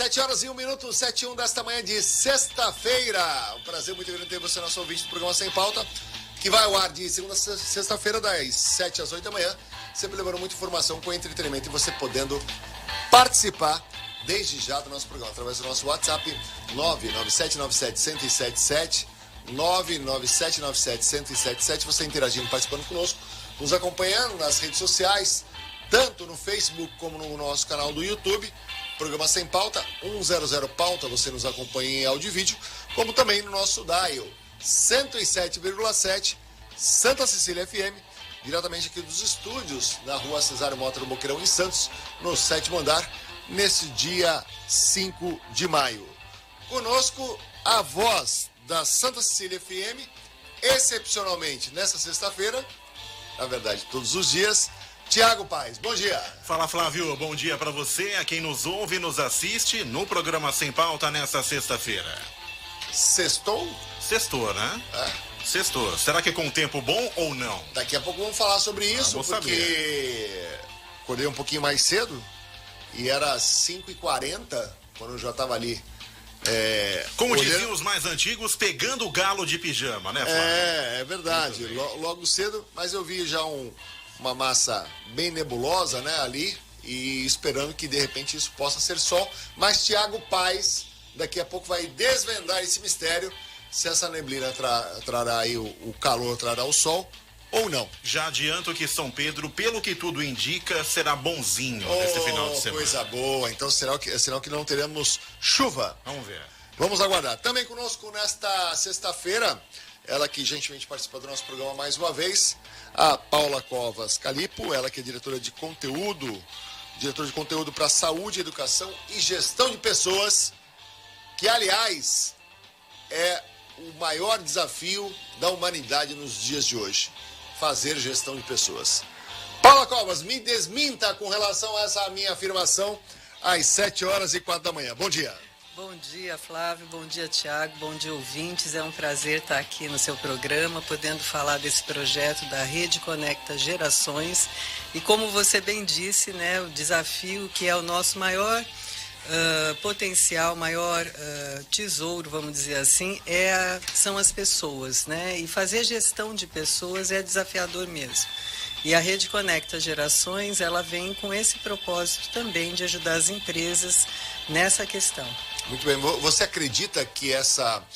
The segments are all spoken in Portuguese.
7 horas e 1 minuto, 7:01 desta manhã de sexta-feira. Um prazer muito grande ter você, nosso ouvinte do programa Sem Pauta, que vai ao ar de segunda a sexta-feira, das 7 às 8 da manhã, sempre levando muita informação com entretenimento e você podendo participar desde já do nosso programa, através do nosso WhatsApp 99797-1077, 99797-1077, você interagindo, participando conosco, nos acompanhando nas redes sociais, tanto no Facebook como no nosso canal do YouTube, programa Sem Pauta, 100 Pauta, você nos acompanha em áudio e vídeo, como também no nosso dial 107,7 Santa Cecília FM, diretamente aqui dos estúdios, na rua Cesário Mota do Boqueirão, em Santos, no 7º andar, nesse dia 5 de maio. Conosco, a voz da Santa Cecília FM, excepcionalmente nessa sexta-feira, na verdade todos os dias, Tiago Paes, bom dia. Fala, Flávio, bom dia pra você, a quem nos ouve e nos assiste no programa Sem Pauta nesta sexta-feira. Sextou? Sextou, né? Sextou. Será que é com tempo bom ou não? Daqui a pouco vamos falar sobre isso, vamos porque saber. Acordei um pouquinho mais cedo e era 5h40 quando eu já estava ali. Como diziam os mais antigos, pegando o galo de pijama, né, Flávio? É verdade. Logo cedo, mas eu vi já uma massa bem nebulosa, né, ali, e esperando que de repente isso possa ser sol. Mas Tiago Paes daqui a pouco vai desvendar esse mistério, se essa neblina trará aí o calor, trará o sol ou não. Já adianto que São Pedro, pelo que tudo indica, será bonzinho nesse final de semana. Coisa boa. Então será que não teremos chuva? Vamos ver. Vamos aguardar. Também conosco nesta sexta-feira, ela que gentilmente participa do nosso programa mais uma vez, a Paula Covas Calipo, ela que é diretora de conteúdo para saúde, educação e gestão de pessoas, que aliás é o maior desafio da humanidade nos dias de hoje, fazer gestão de pessoas. Paula Covas, me desminta com relação a essa minha afirmação às 7h04 da manhã. Bom dia. Bom dia, Flávio. Bom dia, Tiago. Bom dia, ouvintes. É um prazer estar aqui no seu programa, podendo falar desse projeto da Rede Conecta Gerações. E como você bem disse, né, o desafio que é o nosso maior potencial, maior tesouro, vamos dizer assim, são as pessoas, né? E fazer gestão de pessoas é desafiador mesmo. E a Rede Conecta Gerações, ela vem com esse propósito também de ajudar as empresas nessa questão. Muito bem. Você acredita que essa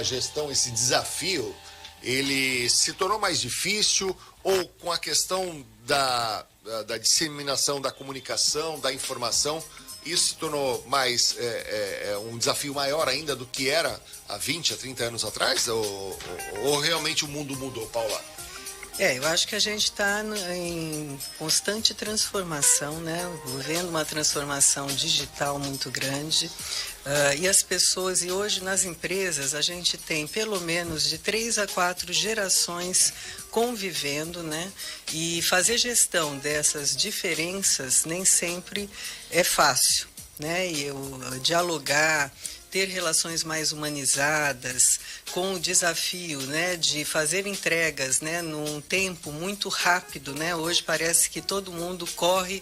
gestão, esse desafio, ele se tornou mais difícil ou com a questão da disseminação da comunicação, da informação, isso se tornou mais um desafio maior ainda do que era há 20, há 30 anos atrás? Ou realmente o mundo mudou, Paula? Eu acho que a gente está em constante transformação, né? Vivendo uma transformação digital muito grande. E as pessoas, e hoje nas empresas, a gente tem pelo menos de 3 a 4 gerações convivendo, né? E fazer gestão dessas diferenças nem sempre é fácil, né? E dialogar, ter relações mais humanizadas, com o desafio, né, de fazer entregas, né, num tempo muito rápido, né? Hoje parece que todo mundo corre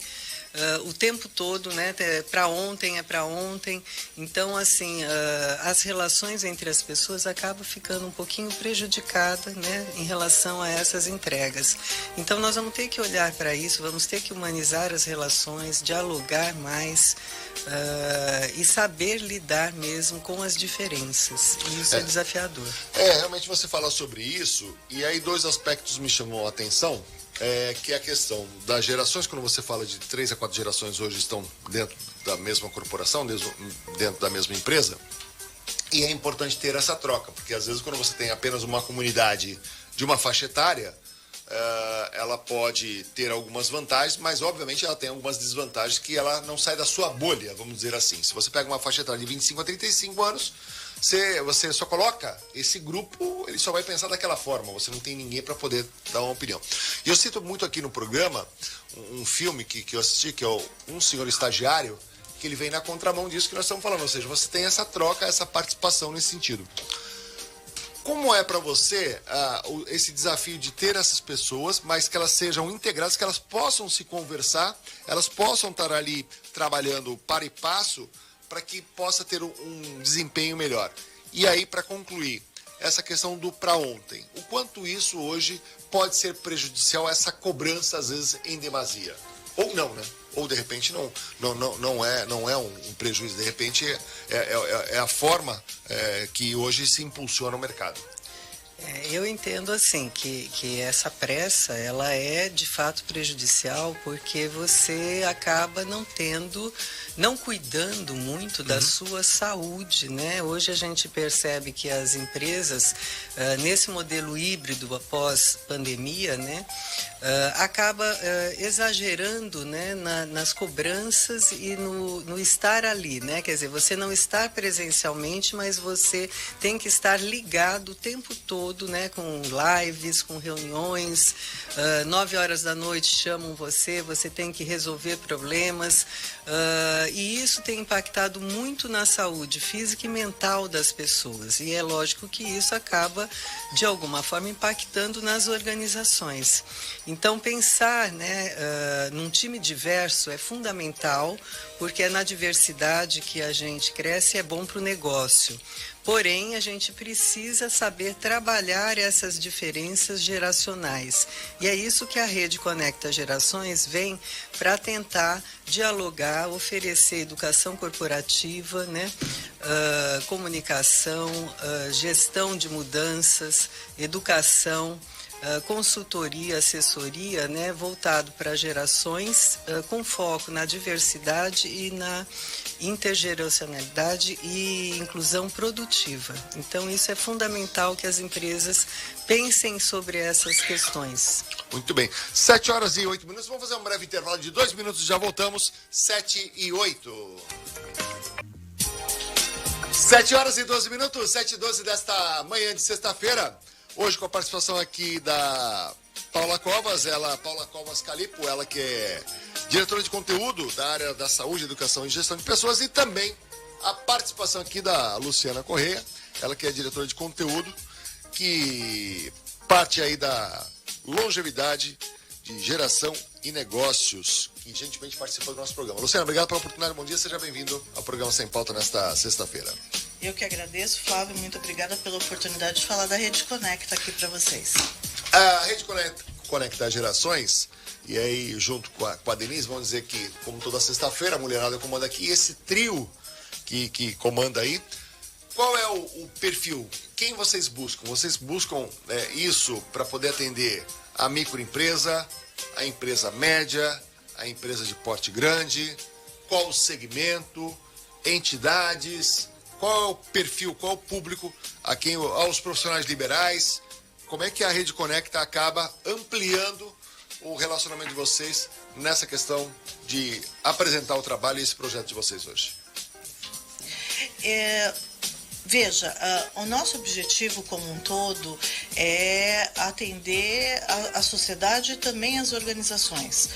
o tempo todo, né? Para ontem, é para ontem. Então, assim, as relações entre as pessoas acabam ficando um pouquinho prejudicadas, né, em relação a essas entregas. Então, nós vamos ter que olhar para isso, vamos ter que humanizar as relações, dialogar mais e saber lidar mesmo com as diferenças. Isso é desafiador. Realmente você fala sobre isso, e aí 2 aspectos me chamam a atenção. Que é a questão das gerações, quando você fala de 3 a 4 gerações hoje estão dentro da mesma corporação, dentro da mesma empresa, e é importante ter essa troca, porque às vezes quando você tem apenas uma comunidade de uma faixa etária, ela pode ter algumas vantagens, mas obviamente ela tem algumas desvantagens que ela não sai da sua bolha, vamos dizer assim. Se você pega uma faixa etária de 25 a 35 anos, você só coloca esse grupo, ele só vai pensar daquela forma, você não tem ninguém para poder dar uma opinião. E eu cito muito aqui no programa um filme que eu assisti, que é Um Senhor Estagiário, que ele vem na contramão disso que nós estamos falando, ou seja, você tem essa troca, essa participação nesse sentido. Como é para você esse desafio de ter essas pessoas, mas que elas sejam integradas, que elas possam se conversar, elas possam estar ali trabalhando para e passo, para que possa ter um desempenho melhor. E aí, para concluir, essa questão do para ontem, o quanto isso hoje pode ser prejudicial, essa cobrança às vezes em demasia, ou não, né? Ou de repente não é um prejuízo, de repente é a forma que hoje se impulsiona o mercado. Eu entendo assim que essa pressa ela é de fato prejudicial, porque você acaba não cuidando muito da sua saúde, né? Hoje a gente percebe que as empresas nesse modelo híbrido após pandemia, né, acaba exagerando, né, nas cobranças e no estar ali, né? Quer dizer, você não está presencialmente, mas você tem que estar ligado o tempo todo, né, com lives, com reuniões, 9 horas da noite chamam você tem que resolver problemas, e isso tem impactado muito na saúde física e mental das pessoas, e é lógico que isso acaba de alguma forma impactando nas organizações. Então pensar, né, num time diverso é fundamental, porque é na diversidade que a gente cresce e é bom para o negócio. Porém, a gente precisa saber trabalhar essas diferenças geracionais. E é isso que a Rede Conecta Gerações vem para tentar dialogar, oferecer educação corporativa, né? Comunicação, gestão de mudanças, educação, consultoria, assessoria, né, voltado para gerações, com foco na diversidade e na intergeracionalidade e inclusão produtiva. Então, isso é fundamental que as empresas pensem sobre essas questões. Muito bem. 7 horas e 8 minutos. Vamos fazer um breve intervalo de 2 minutos, já voltamos. 7 e 8. 7 horas e 12 minutos, 7 e 12 desta manhã de sexta-feira. Hoje com a participação aqui da Paula Covas, Paula Covas Calipo, ela que é diretora de conteúdo da área da saúde, educação e gestão de pessoas, e também a participação aqui da Luciana Correia, ela que é diretora de conteúdo, que parte aí da longevidade de geração e negócios, que gentilmente participou do nosso programa. Luciana, obrigado pela oportunidade, bom dia, seja bem-vindo ao programa Sem Pauta nesta sexta-feira. Eu que agradeço, Flávio, muito obrigada pela oportunidade de falar da Rede Conecta aqui para vocês. A Rede Conecta Gerações, e aí junto com a Denise, vamos dizer que, como toda sexta-feira, a mulherada comanda aqui, esse trio que comanda aí, qual é o perfil? Quem vocês buscam? Vocês buscam isso para poder atender a microempresa, a empresa média, a empresa de porte grande? Qual o segmento? Entidades? Qual é o perfil, qual é o público, aos profissionais liberais? Como é que a Rede Conecta acaba ampliando o relacionamento de vocês nessa questão de apresentar o trabalho e esse projeto de vocês hoje? Veja, o nosso objetivo como um todo é atender a sociedade e também as organizações.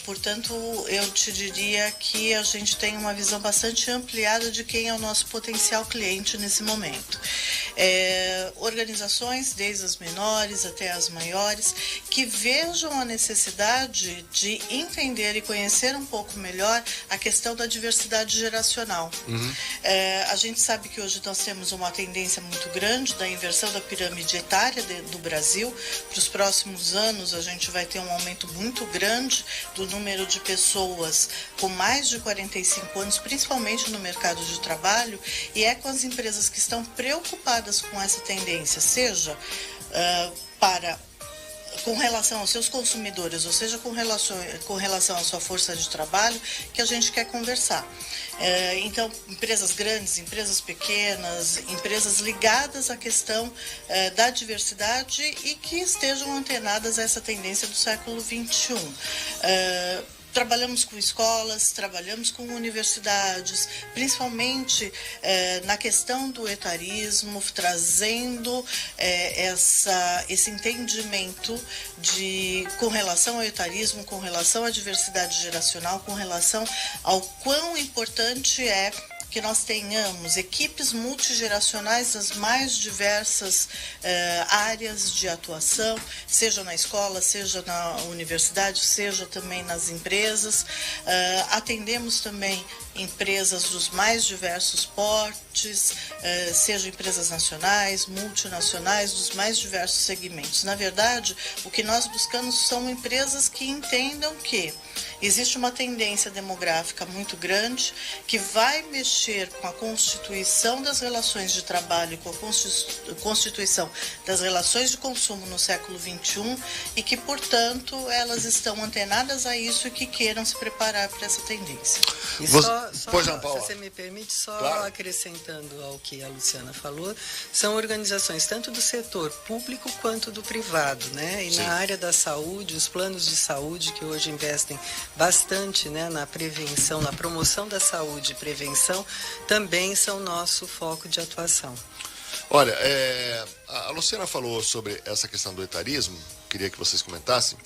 Portanto, eu te diria que a gente tem uma visão bastante ampliada de quem é o nosso potencial cliente nesse momento. Organizações, desde as menores até as maiores, que vejam a necessidade de entender e conhecer um pouco melhor a questão da diversidade geracional. A gente sabe que hoje nós temos uma tendência muito grande da inversão da pirâmide etária do Brasil. Para os próximos anos, a gente vai ter um aumento muito grande do número de pessoas com mais de 45 anos, principalmente no mercado de trabalho, e é com as empresas que estão preocupadas com essa tendência, seja com relação aos seus consumidores, ou seja, com relação à sua força de trabalho, que a gente quer conversar. Então, empresas grandes, empresas pequenas, empresas ligadas à questão da diversidade e que estejam antenadas a essa tendência do século XXI. Trabalhamos com escolas, trabalhamos com universidades, principalmente na questão do etarismo, trazendo esse entendimento com relação ao etarismo, com relação à diversidade geracional, com relação ao quão importante é que nós tenhamos equipes multigeracionais das mais diversas áreas de atuação, seja na escola, seja na universidade, seja também nas empresas. Atendemos também empresas dos mais diversos portes, sejam empresas nacionais, multinacionais, dos mais diversos segmentos. Na verdade, o que nós buscamos são empresas que entendam que existe uma tendência demográfica muito grande que vai mexer com a constituição das relações de trabalho e com a constituição das relações de consumo no século XXI e que, portanto, elas estão antenadas a isso e que queiram se preparar para essa tendência. E se você me permite, só acrescentando ao que a Luciana falou, são organizações tanto do setor público quanto do privado, né? E na área da saúde, os planos de saúde que hoje investem bastante, né, na prevenção, na promoção da saúde e prevenção, também são nosso foco de atuação. Olha, a Luciana falou sobre essa questão do etarismo, queria que vocês comentassem.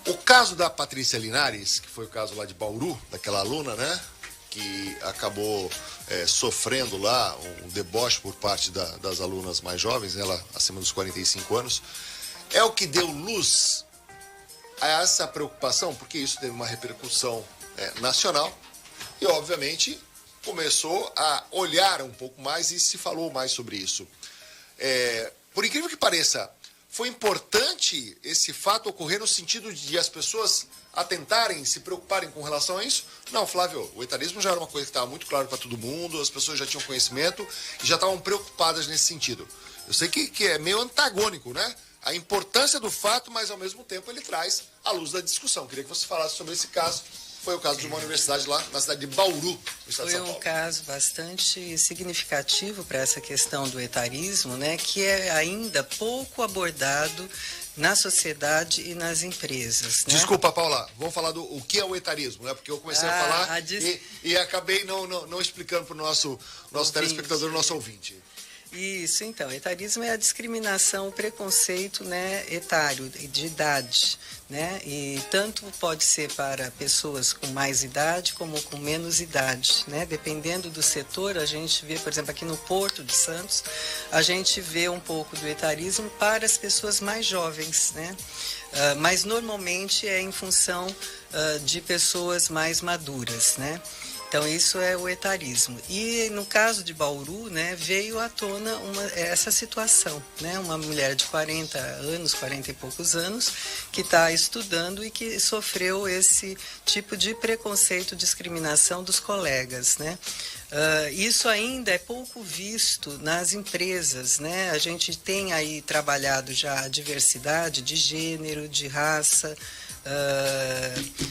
O caso da Patrícia Linares, que foi o caso lá de Bauru, daquela aluna, né, que acabou sofrendo lá um deboche por parte das alunas mais jovens, ela acima dos 45 anos, é o que deu luz a essa preocupação, porque isso teve uma repercussão nacional e, obviamente, começou a olhar um pouco mais e se falou mais sobre isso. Por incrível que pareça, foi importante esse fato ocorrer no sentido de as pessoas atentarem, se preocuparem com relação a isso? Não, Flávio, o etarismo já era uma coisa que estava muito claro para todo mundo, as pessoas já tinham conhecimento e já estavam preocupadas nesse sentido. Eu sei que é meio antagônico, né? A importância do fato, mas ao mesmo tempo ele traz a luz da discussão. Queria que você falasse sobre esse caso. Foi o caso de uma universidade lá na cidade de Bauru, no estado de São Paulo. Foi um caso bastante significativo para essa questão do etarismo, né, que é ainda pouco abordado na sociedade e nas empresas. Né? Desculpa, Paula, vamos falar do o que é o etarismo, né? Porque eu comecei a falar e acabei não explicando para o nosso telespectador, nosso ouvinte. Isso, então, etarismo é a discriminação, o preconceito, né, etário, de idade, né, e tanto pode ser para pessoas com mais idade como com menos idade, né, dependendo do setor. A gente vê, por exemplo, aqui no Porto de Santos, a gente vê um pouco do etarismo para as pessoas mais jovens, né, mas normalmente é em função de pessoas mais maduras, né. Então, isso é o etarismo. E no caso de Bauru, né, veio à tona essa situação, né? Uma mulher de 40 anos, 40 e poucos anos, que está estudando e que sofreu esse tipo de preconceito, discriminação dos colegas, né? Isso ainda é pouco visto nas empresas, né? A gente tem aí trabalhado já a diversidade de gênero, de raça,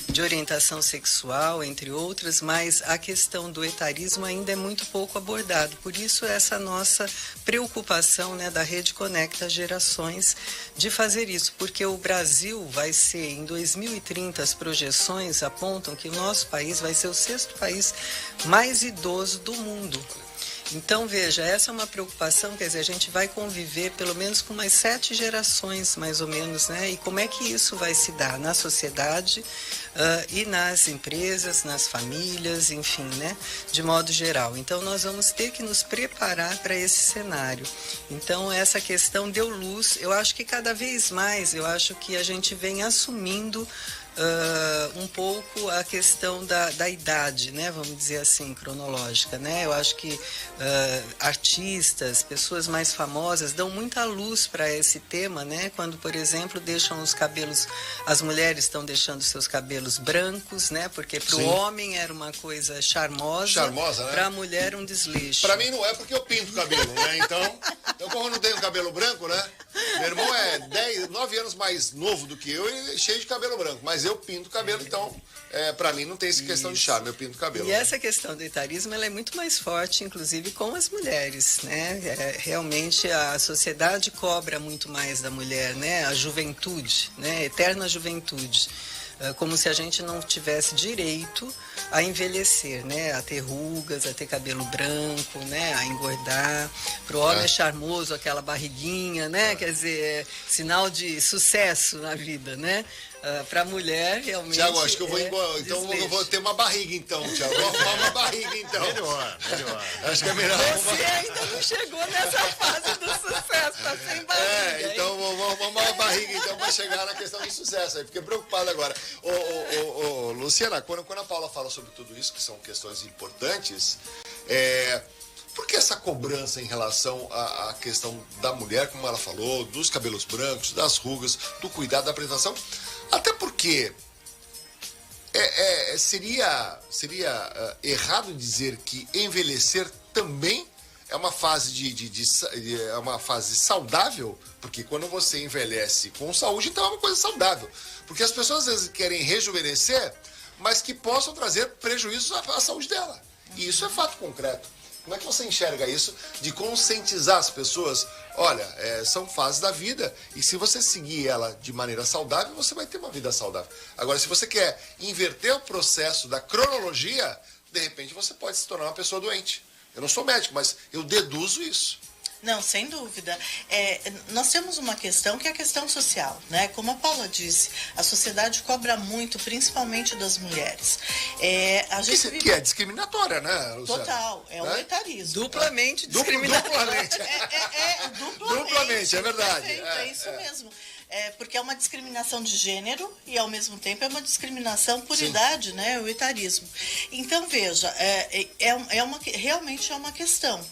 de orientação sexual, entre outras, mas a questão do etarismo ainda é muito pouco abordado. Por isso, essa nossa preocupação, né, da Rede Conecta Gerações de fazer isso, porque o Brasil vai ser, em 2030, as projeções apontam que o nosso país vai ser o 6º país mais idoso do mundo. Então, veja, essa é uma preocupação, quer dizer, a gente vai conviver pelo menos com umas 7 gerações, mais ou menos, né? E como é que isso vai se dar na sociedade e nas empresas, nas famílias, enfim, né? De modo geral. Então, nós vamos ter que nos preparar para esse cenário. Então, essa questão deu luz. Eu acho que cada vez mais, eu acho que a gente vem assumindo um pouco a questão da idade, né? Vamos dizer assim, cronológica, né? Eu acho que artistas, pessoas mais famosas dão muita luz para esse tema, né? Quando, por exemplo, deixam os cabelos, as mulheres estão deixando seus cabelos brancos, né? Porque para o homem era uma coisa charmosa, né? Para a mulher um desleixo. Para mim não é, porque eu pinto o cabelo, né? Então como eu não tenho cabelo branco, né? Meu irmão é 9 anos mais novo do que eu e cheio de cabelo branco, mas eu pinto o cabelo, então para mim não tem essa questão de charme, eu pinto o cabelo. E essa questão do etarismo, ela é muito mais forte, inclusive com as mulheres, né? Realmente a sociedade cobra muito mais da mulher, né? A juventude, né? Eterna juventude. Como se a gente não tivesse direito a envelhecer, né? A ter rugas, a ter cabelo branco, né? A engordar. Para o homem é charmoso aquela barriguinha, né? Quer dizer, sinal de sucesso na vida, né? Para a mulher, realmente... Tiago, acho que eu vou embora. Então eu vou ter uma barriga, então, Tiago. Vou arrumar uma barriga, então. Melhor. Acho que é melhor. Você ainda não chegou nessa fase do sucesso, tá sem barriga. Então vou arrumar uma barriga, então, para chegar na questão do sucesso. Aí fiquei preocupado agora. Luciana, quando a Paula fala sobre tudo isso, que são questões importantes, por que essa cobrança em relação à questão da mulher, como ela falou, dos cabelos brancos, das rugas, do cuidado da apresentação? Até porque seria errado dizer que envelhecer também é uma fase é uma fase saudável, porque quando você envelhece com saúde, então é uma coisa saudável. Porque as pessoas às vezes querem rejuvenescer, mas que possam trazer prejuízos à saúde dela. E isso é fato concreto. Como é que você enxerga isso de conscientizar as pessoas? Olha, são fases da vida e se você seguir ela de maneira saudável, você vai ter uma vida saudável. Agora, se você quer inverter o processo da cronologia, de repente você pode se tornar uma pessoa doente. Eu não sou médico, mas eu deduzo isso. Não, sem dúvida. Nós temos uma questão que é a questão social, né? Como a Paula disse, a sociedade cobra muito, principalmente das mulheres. Que é discriminatória, né, Luciana? Total, o etarismo. Duplamente discriminatória. Duplamente, é verdade. Perfeito, é isso mesmo. Porque é uma discriminação de gênero e, ao mesmo tempo, é uma discriminação por idade, né? O etarismo. Então, veja, realmente é uma questão.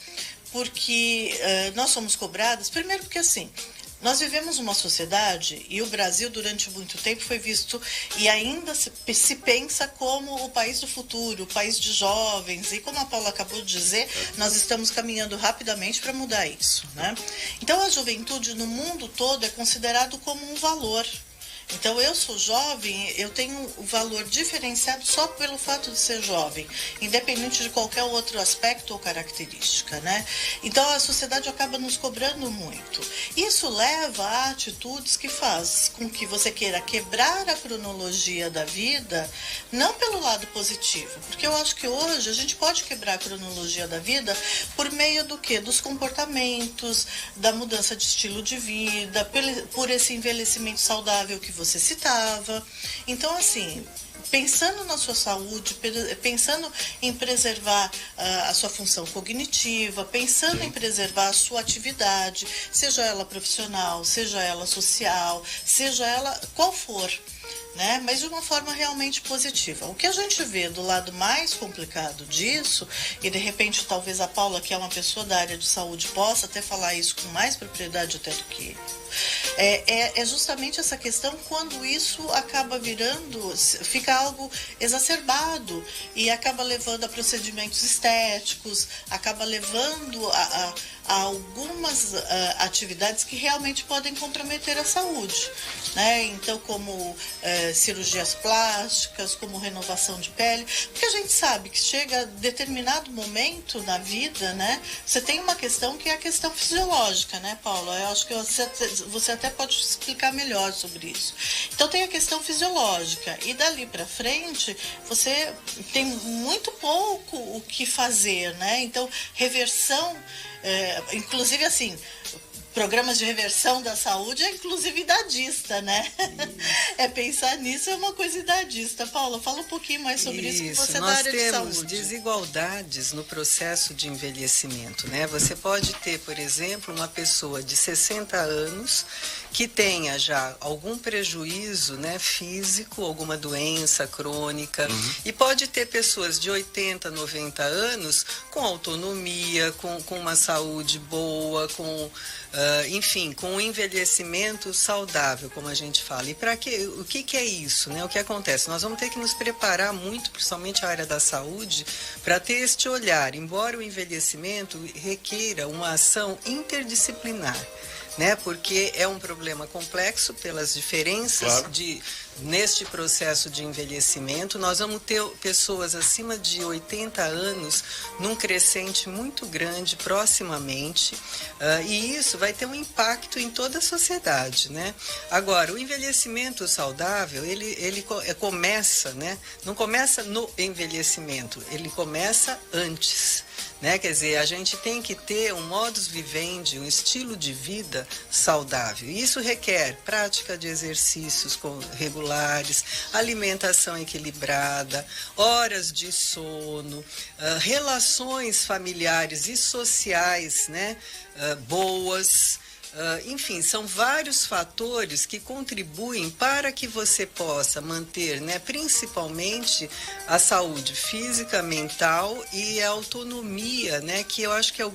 Porque nós somos cobradas, primeiro porque assim, nós vivemos uma sociedade e o Brasil durante muito tempo foi visto e ainda se pensa como o país do futuro, o país de jovens, e como a Paula acabou de dizer, nós estamos caminhando rapidamente para mudar isso, né? Então a juventude no mundo todo é considerado como um valor. Então, eu sou jovem, eu tenho o valor diferenciado só pelo fato de ser jovem, independente de qualquer outro aspecto ou característica, né? Então, a sociedade acaba nos cobrando muito. Isso leva a atitudes que faz com que você queira quebrar a cronologia da vida, não pelo lado positivo, porque eu acho que hoje a gente pode quebrar a cronologia da vida por meio do quê? Dos comportamentos, da mudança de estilo de vida, por esse envelhecimento saudável que você citava. Então, assim, pensando na sua saúde, pensando em preservar a sua função cognitiva, pensando em preservar a sua atividade, seja ela profissional, seja ela social, seja ela qual for, né? Mas de uma forma realmente positiva. O que a gente vê do lado mais complicado disso, e de repente talvez a Paula, que é uma pessoa da área de saúde, possa até falar isso com mais propriedade até do que eu, é justamente essa questão quando isso acaba fica algo exacerbado e acaba levando a procedimentos estéticos, acaba levando a algumas atividades que realmente podem comprometer a saúde, né? Então, como cirurgias plásticas, como renovação de pele, porque a gente sabe que chega a determinado momento na vida, né? Você tem uma questão que é a questão fisiológica, né, Paula? Eu acho que você até pode explicar melhor sobre isso. Então, tem a questão fisiológica e dali para frente você tem muito pouco o que fazer, né? Então, reversão, inclusive assim, programas de reversão da saúde é inclusive idadista, né? Pensar nisso é uma coisa idadista. Paula, fala um pouquinho mais sobre isso, que você é da área de saúde. Nós temos desigualdades no processo de envelhecimento, né? Você pode ter, por exemplo, uma pessoa de 60 anos que tenha já algum prejuízo, né, físico, alguma doença crônica, e pode ter pessoas de 80, 90 anos com autonomia, com uma saúde boa, enfim, com um envelhecimento saudável, como a gente fala. E o que é isso, né? O que acontece? Nós vamos ter que nos preparar muito, principalmente a área da saúde, para ter este olhar, embora o envelhecimento requeira uma ação interdisciplinar, né? Porque é um problema complexo pelas diferenças neste processo de envelhecimento. Nós vamos ter pessoas acima de 80 anos num crescente muito grande proximamente, e isso vai ter um impacto em toda a sociedade, né? Agora, o envelhecimento saudável, ele começa, né? Não começa no envelhecimento, ele começa antes. né? Quer dizer, a gente tem que ter um modus vivendi, um estilo de vida saudável. Isso requer prática de exercícios regulares, alimentação equilibrada, horas de sono, relações familiares e sociais, né? Boas. Enfim, são vários fatores que contribuem para que você possa manter, né, principalmente a saúde física, mental e a autonomia, né, que eu acho que é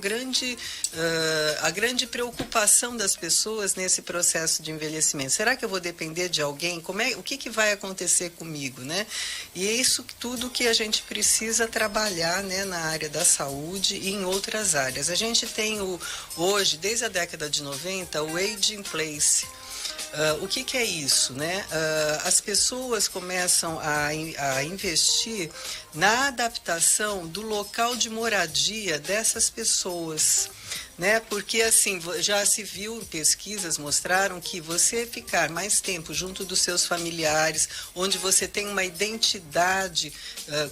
a grande preocupação das pessoas nesse processo de envelhecimento. Será que eu vou depender de alguém? O que vai acontecer comigo, né? E é isso tudo que a gente precisa trabalhar, né, na área da saúde e em outras áreas. A gente tem hoje, desde a década de 90, o Age in Place. O que é isso, né? As pessoas começam a investir na adaptação do local de moradia dessas pessoas, né? Porque assim, já se viu, pesquisas mostraram que você ficar mais tempo junto dos seus familiares, onde você tem uma identidade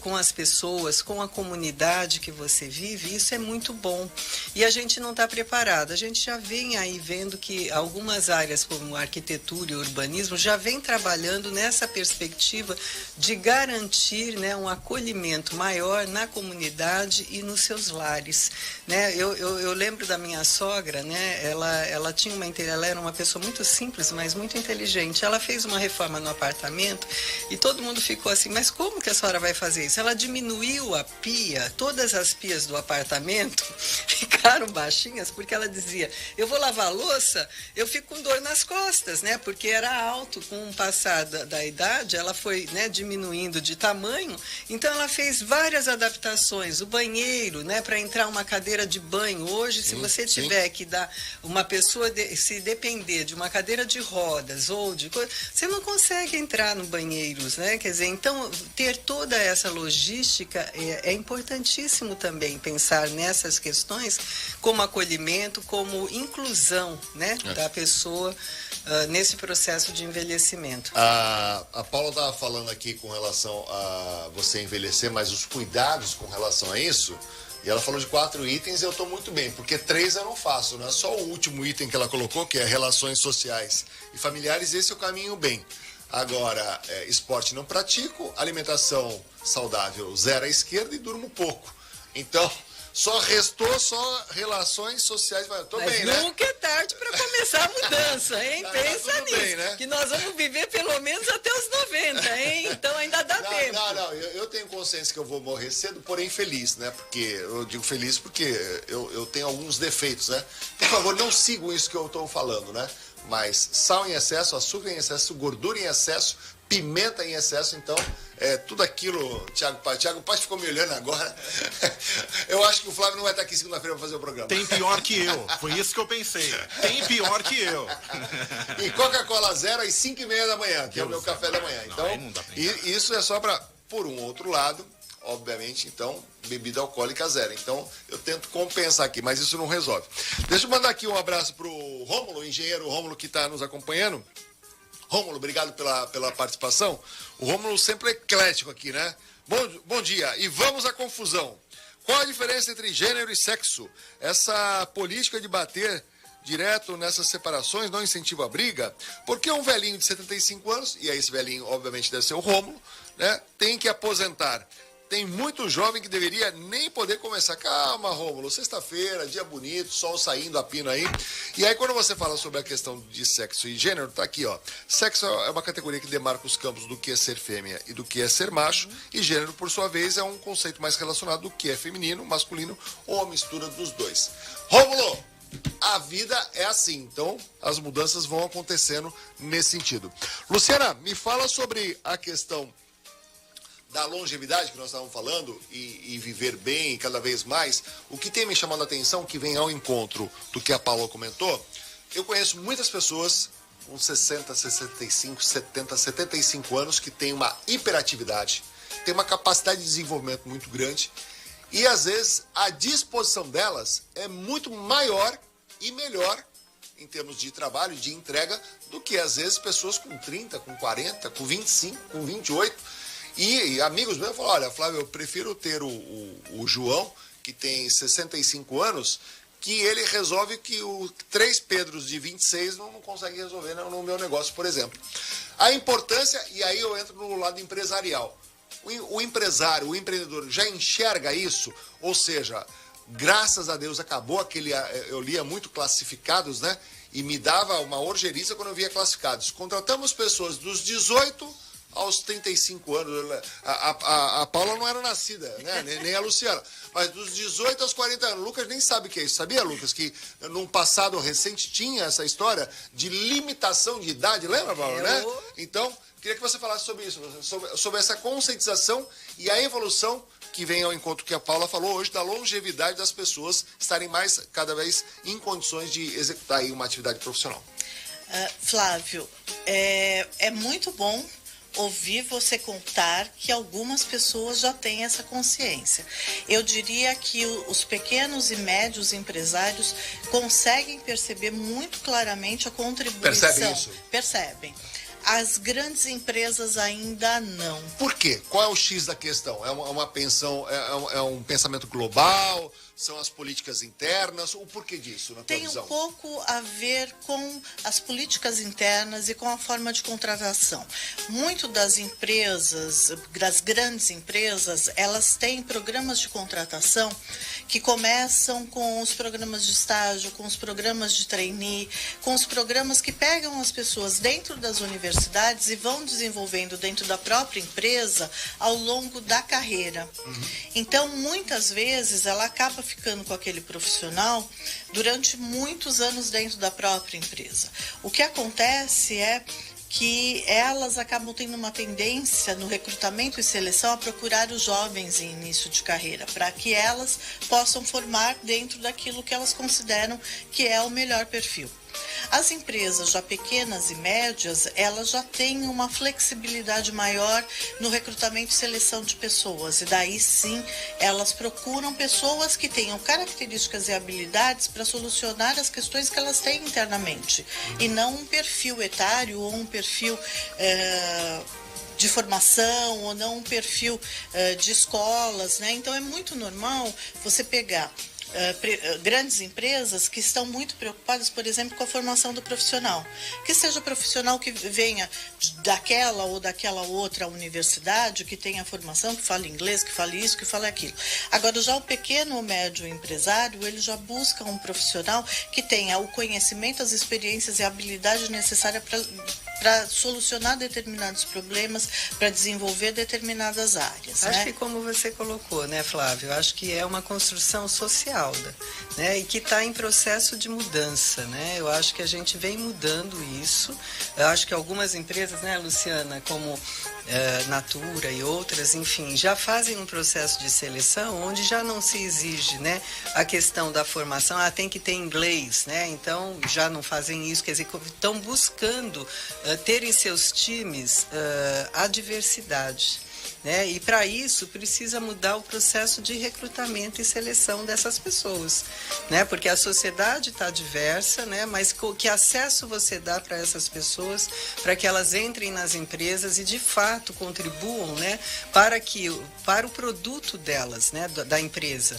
com as pessoas, com a comunidade que você vive, isso é muito bom. E a gente não está preparado. A gente já vem aí vendo que algumas áreas como arquitetura e urbanismo já vem trabalhando nessa perspectiva de garantir, né, um acolhimento maior na comunidade e nos seus lares, né? Eu lembro da minha sogra, né? Ela tinha ela era uma pessoa muito simples, mas muito inteligente. Ela fez uma reforma no apartamento e todo mundo ficou assim, mas como que a senhora vai fazer isso? Ela diminuiu a pia, todas as pias do apartamento ficaram baixinhas, porque ela dizia, eu vou lavar a louça, eu fico com dor nas costas, né? Porque era alto, com o passar da idade, ela foi, né, diminuindo de tamanho, então ela fez várias adaptações, o banheiro, né, para entrar uma cadeira de banho. Hoje, se você tiver que dar uma pessoa, se depender de uma cadeira de rodas ou de coisa, você não consegue entrar no banheiro, né? Quer dizer, então, ter toda essa logística é importantíssimo também, pensar nessas questões como acolhimento, como inclusão, né, da pessoa nesse processo de envelhecimento. A Paula estava falando aqui com relação a você envelhecer, mas os cuidados com relação a isso. E ela falou de 4 itens e eu estou muito bem, porque 3 eu não faço, não é só o último item que ela colocou, que é relações sociais e familiares, esse eu caminho bem. Agora, esporte não pratico, alimentação saudável 0 à esquerda e durmo pouco. Então, restou só relações sociais. Tô Mas bem, né? Nunca é tarde para começar a mudança, hein? Pensa nisso, bem, né? que nós vamos viver pelo menos até os 90, hein? Então ainda dá tempo. Não, eu tenho consciência que eu vou morrer cedo, porém feliz, né? Porque, eu digo feliz porque eu tenho alguns defeitos, né? Por favor, não sigam isso que eu estou falando, né? Mas sal em excesso, açúcar em excesso, gordura em excesso, pimenta em excesso, então, tudo aquilo, Thiago Paz ficou me olhando agora. Eu acho que o Flávio não vai estar aqui segunda-feira para fazer o programa. Tem pior que eu, foi isso que eu pensei. Tem pior que eu. E Coca-Cola 0 às 5h30 da manhã, que é o meu café da manhã. Então, não dá pra isso é só para, por um outro lado, obviamente, então, bebida alcoólica 0. Então, eu tento compensar aqui, mas isso não resolve. Deixa eu mandar aqui um abraço pro Rômulo, o engenheiro Rômulo que está nos acompanhando. Rômulo, obrigado pela participação. O Rômulo sempre eclético aqui, né? Bom dia. E vamos à confusão. Qual a diferença entre gênero e sexo? Essa política de bater direto nessas separações não incentiva a briga? Porque um velhinho de 75 anos, e aí esse velhinho obviamente deve ser o Rômulo, né, tem que aposentar. Tem muito jovem que deveria nem poder começar. Calma, Rômulo, sexta-feira, dia bonito, sol saindo a pino aí. E aí quando você fala sobre a questão de sexo e gênero, tá aqui, ó. Sexo é uma categoria que demarca os campos do que é ser fêmea e do que é ser macho. E gênero, por sua vez, é um conceito mais relacionado do que é feminino, masculino ou a mistura dos dois. Rômulo, a vida é assim, então as mudanças vão acontecendo nesse sentido. Luciana, me fala sobre a questão da longevidade que nós estávamos falando e viver bem cada vez mais. O que tem me chamado a atenção, que vem ao encontro do que a Paula comentou, eu conheço muitas pessoas com 60, 65, 70, 75 anos que têm uma hiperatividade, têm uma capacidade de desenvolvimento muito grande e às vezes a disposição delas é muito maior e melhor em termos de trabalho, de entrega, do que às vezes pessoas com 30, com 40, com 25, com 28. E amigos meus falam, olha, Flávio, eu prefiro ter o João, que que tem 65 anos, que ele resolve que o 3 Pedros de 26 não consegue resolver no meu negócio, por exemplo. A importância, e aí eu entro no lado empresarial. O empresário, o empreendedor já enxerga isso, ou seja, graças a Deus acabou aquele... Eu lia muito classificados, né? E me dava uma orgeriza quando eu via classificados. Contratamos pessoas dos 18 aos 35 anos. A Paula não era nascida, né? Nem a Luciana. Mas dos 18 aos 40 anos. Lucas nem sabe o que é isso. Sabia, Lucas, que num passado recente tinha essa história de limitação de idade? Lembra, Paula, né? Então, queria que você falasse sobre isso, sobre essa conscientização e a evolução que vem ao encontro que a Paula falou hoje, da longevidade das pessoas estarem cada vez em condições de executar aí uma atividade profissional. Flávio, é muito bom ouvir você contar que algumas pessoas já têm essa consciência. Eu diria que os pequenos e médios empresários conseguem perceber muito claramente a contribuição. Percebem isso? Percebem. As grandes empresas ainda não. Por quê? Qual é o X da questão? É uma pensão, é um pensamento global? São as políticas internas? O porquê disso, na tua visão? Tem um pouco a ver com as políticas internas e com a forma de contratação. Muito das empresas, das grandes empresas, elas têm programas de contratação que começam com os programas de estágio, com os programas de trainee, com os programas que pegam as pessoas dentro das universidades e vão desenvolvendo dentro da própria empresa ao longo da carreira. Então, muitas vezes, ela acaba ficando com aquele profissional durante muitos anos dentro da própria empresa. O que acontece é que elas acabam tendo uma tendência no recrutamento e seleção a procurar os jovens em início de carreira, para que elas possam formar dentro daquilo que elas consideram que é o melhor perfil. As empresas já pequenas e médias, elas já têm uma flexibilidade maior no recrutamento e seleção de pessoas. E daí sim, elas procuram pessoas que tenham características e habilidades para solucionar as questões que elas têm internamente. E não um perfil etário ou um perfil de formação ou não um perfil de escolas, né? Então é muito normal você pegar grandes empresas que estão muito preocupadas, por exemplo, com a formação do profissional. Que seja profissional que venha daquela ou daquela outra universidade, que tenha formação, que fale inglês, que fale isso, que fale aquilo. Agora, já o pequeno ou médio empresário, ele já busca um profissional que tenha o conhecimento, as experiências e a habilidade necessária para solucionar determinados problemas, para desenvolver determinadas áreas. Acho que como você colocou, né, Flávio? Acho que é uma construção social, né, e que está em processo de mudança, né? Eu acho que a gente vem mudando isso. Eu acho que algumas empresas, né, Luciana, como Natura e outras, enfim, já fazem um processo de seleção onde já não se exige, né, a questão da formação, tem que ter inglês, né? Então já não fazem isso, quer dizer, estão buscando ter em seus times a diversidade. Né? E para isso precisa mudar o processo de recrutamento e seleção dessas pessoas, né? Porque a sociedade está diversa, né? Mas que acesso você dá para essas pessoas, para que elas entrem nas empresas e de fato contribuam, né? Para o produto delas, né? Da empresa.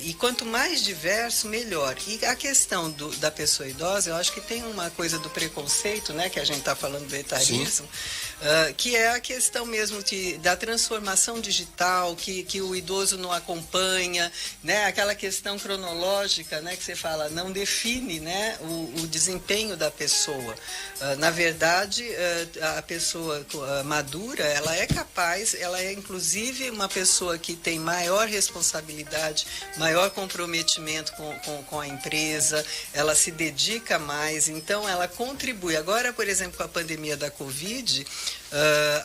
E quanto mais diverso, melhor. E a questão da pessoa idosa, eu acho que tem uma coisa do preconceito, né? Que a gente está falando do etarismo, que é a questão mesmo da transformação digital, que o idoso não acompanha, né? Aquela questão cronológica, né? Que você fala, não define, né? O desempenho da pessoa. Na verdade, a pessoa madura, ela é capaz, ela é inclusive uma pessoa que tem maior responsabilidade, maior comprometimento com a empresa, ela se dedica mais, então ela contribui. Agora, por exemplo, com a pandemia da Covid,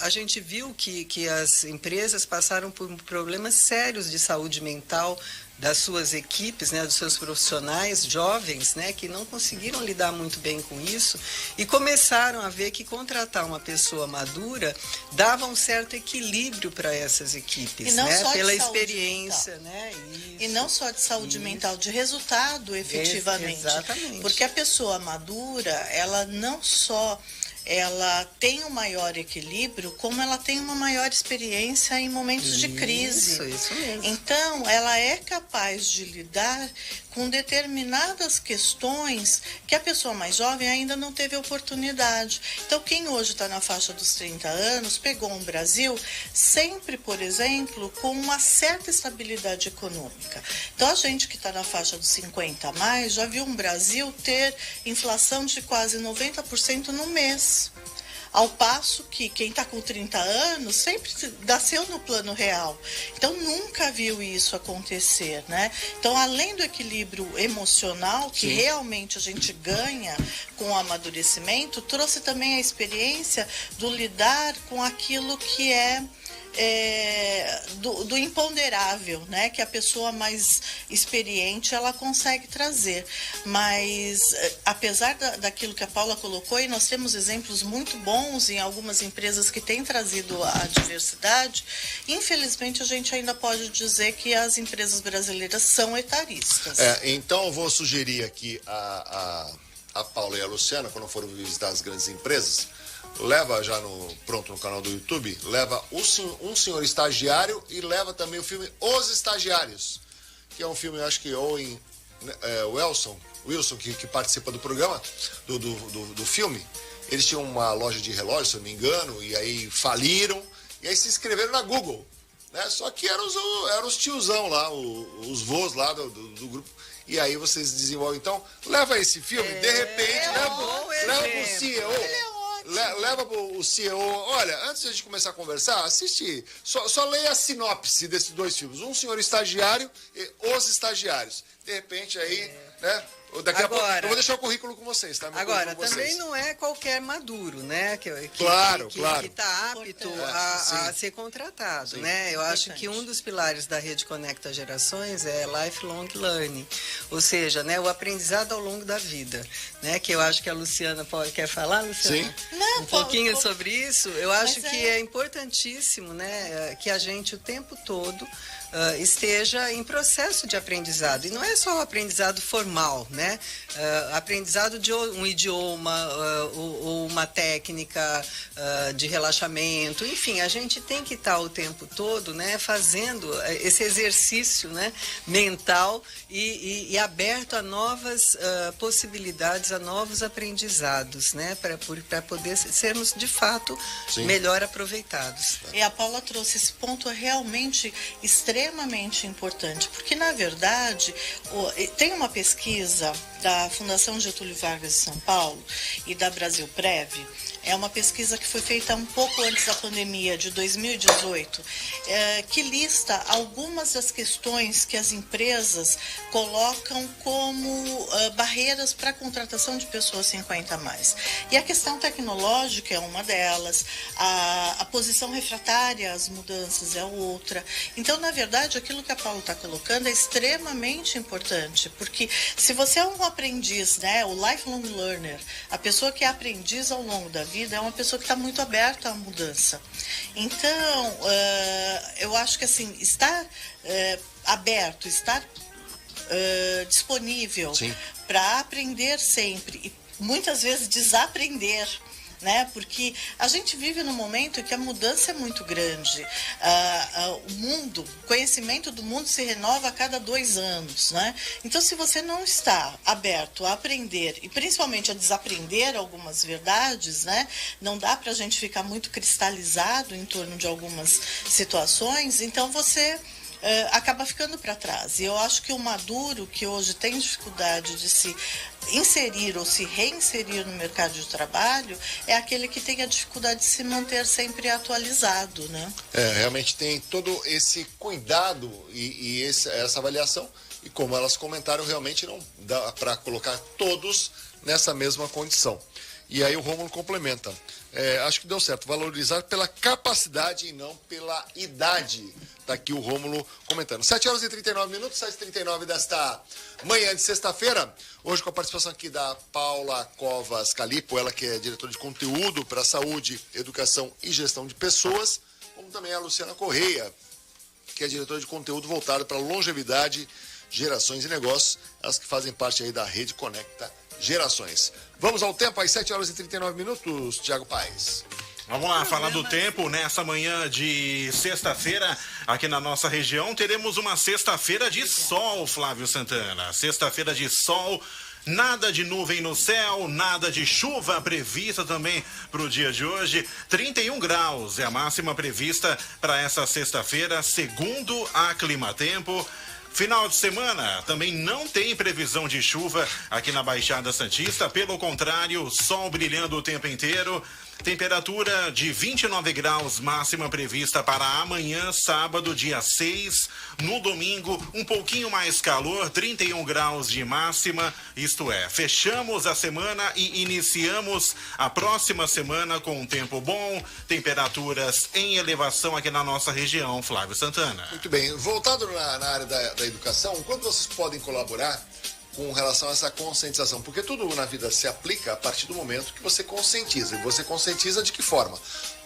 a gente viu que as empresas passaram por problemas sérios de saúde mental das suas equipes, né, dos seus profissionais jovens, né, que não conseguiram lidar muito bem com isso e começaram a ver que contratar uma pessoa madura dava um certo equilíbrio para essas equipes, né, pela experiência, né? Isso, e não só de saúde mental, de resultado efetivamente. Exatamente. Porque a pessoa madura, ela não só ela tem um maior equilíbrio, como ela tem uma maior experiência em momentos de crise. Isso mesmo. Então, ela é capaz de lidar com determinadas questões que a pessoa mais jovem ainda não teve oportunidade. Então, quem hoje está na faixa dos 30 anos, pegou um Brasil sempre, por exemplo, com uma certa estabilidade econômica. Então, a gente que está na faixa dos 50 a mais, já viu um Brasil ter inflação de quase 90% no mês. Ao passo que quem está com 30 anos sempre nasceu no plano real. Então, nunca viu isso acontecer, né? Então, além do equilíbrio emocional, que realmente a gente ganha com o amadurecimento, trouxe também a experiência do lidar com aquilo que é do imponderável, né? Que a pessoa mais experiente ela consegue trazer. Mas apesar daquilo que a Paula colocou, e nós temos exemplos muito bons em algumas empresas que têm trazido a diversidade, infelizmente a gente ainda pode dizer que as empresas brasileiras são etaristas. Então eu vou sugerir aqui a Paula e a Luciana, quando forem visitar as grandes empresas, leva já pronto no canal do YouTube, leva um senhor estagiário e leva também o filme Os Estagiários, que é um filme, eu acho que Owen Wilson, que participa do programa, do filme. Eles tinham uma loja de relógios, se eu não me engano, e aí faliram, e aí se inscreveram na Google, né? Só que eram os tiozão lá, os vôs lá do grupo. E aí vocês desenvolvem. Então, leva esse filme, de repente, leva pro CEO. Leva o CEO, olha, antes de a gente começar a conversar, assiste, só leia a sinopse desses dois filmes, Um Senhor Estagiário e Os Estagiários. De repente aí, né? Daqui a pouco eu vou deixar o currículo com vocês, tá? Agora, também não é qualquer maduro, né? Que claro. está apto a ser contratado, né? Eu acho que um dos pilares da Rede Conecta Gerações é lifelong learning, ou seja, né, o aprendizado ao longo da vida, né? Que eu acho que a Luciana quer falar, Luciana? Sim. Um pouquinho sobre isso. Eu acho que é importantíssimo, né, que a gente o tempo todo esteja em processo de aprendizado. E não é só o aprendizado formal, né? Aprendizado de um idioma ou uma técnica de relaxamento. Enfim, a gente tem que estar o tempo todo, né, fazendo esse exercício, né, mental e aberto a novas possibilidades, a novos aprendizados, né, para poder sermos, de fato, melhor aproveitados. E a Paula trouxe esse ponto realmente extremamente importante, porque, na verdade, tem uma pesquisa da Fundação Getúlio Vargas de São Paulo e da Brasilprev. É uma pesquisa que foi feita um pouco antes da pandemia, de 2018, que lista algumas das questões que as empresas colocam como barreiras para a contratação de pessoas 50 a mais. E a questão tecnológica é uma delas, a posição refratária às mudanças é outra. Então, na verdade, aquilo que a Paula está colocando é extremamente importante, porque se você é um aprendiz, né, o lifelong learner, a pessoa que é aprendiz ao longo da vida, é uma pessoa que está muito aberta à mudança. Então, eu acho que assim, estar aberto, estar disponível para aprender sempre e muitas vezes desaprender, né? Porque a gente vive num momento que a mudança é muito grande. O conhecimento do mundo se renova a cada 2 anos, né? Então, se você não está aberto a aprender e principalmente a desaprender algumas verdades, né? Não dá para a gente ficar muito cristalizado em torno de algumas situações, então você acaba ficando para trás. E eu acho que o maduro, que hoje tem dificuldade de se inserir ou se reinserir no mercado de trabalho, é aquele que tem a dificuldade de se manter sempre atualizado, né? Realmente tem todo esse cuidado e essa avaliação, e como elas comentaram, realmente não dá para colocar todos nessa mesma condição. E aí o Rômulo complementa. Acho que deu certo. Valorizar pela capacidade e não pela idade. Está aqui o Rômulo comentando. 7h39, 7h39 desta manhã de sexta-feira. Hoje com a participação aqui da Paula Covas Calipo, ela que é diretora de conteúdo para saúde, educação e gestão de pessoas, como também a Luciana Correia, que é diretora de conteúdo voltado para longevidade, gerações e negócios, elas que fazem parte aí da Rede Conecta gerações. Vamos ao tempo, às 7 horas e 39 minutos, Thiago Paes. Vamos lá, falar do tempo. Nessa manhã de sexta-feira, aqui na nossa região, teremos uma sexta-feira de sol, Flávio Santana. Sexta-feira de sol, nada de nuvem no céu, nada de chuva prevista também para o dia de hoje. 31 graus é a máxima prevista para essa sexta-feira, segundo a Climatempo. Final de semana também não tem previsão de chuva aqui na Baixada Santista, pelo contrário, sol brilhando o tempo inteiro. Temperatura de 29 graus, máxima prevista para amanhã, sábado, dia 6. No domingo, um pouquinho mais calor, 31 graus de máxima. Isto é, fechamos a semana e iniciamos a próxima semana com um tempo bom, temperaturas em elevação aqui na nossa região, Flávio Santana. Muito bem, voltado na área da educação, quanto vocês podem colaborar com relação a essa conscientização? Porque tudo na vida se aplica a partir do momento que você conscientiza. E você conscientiza de que forma?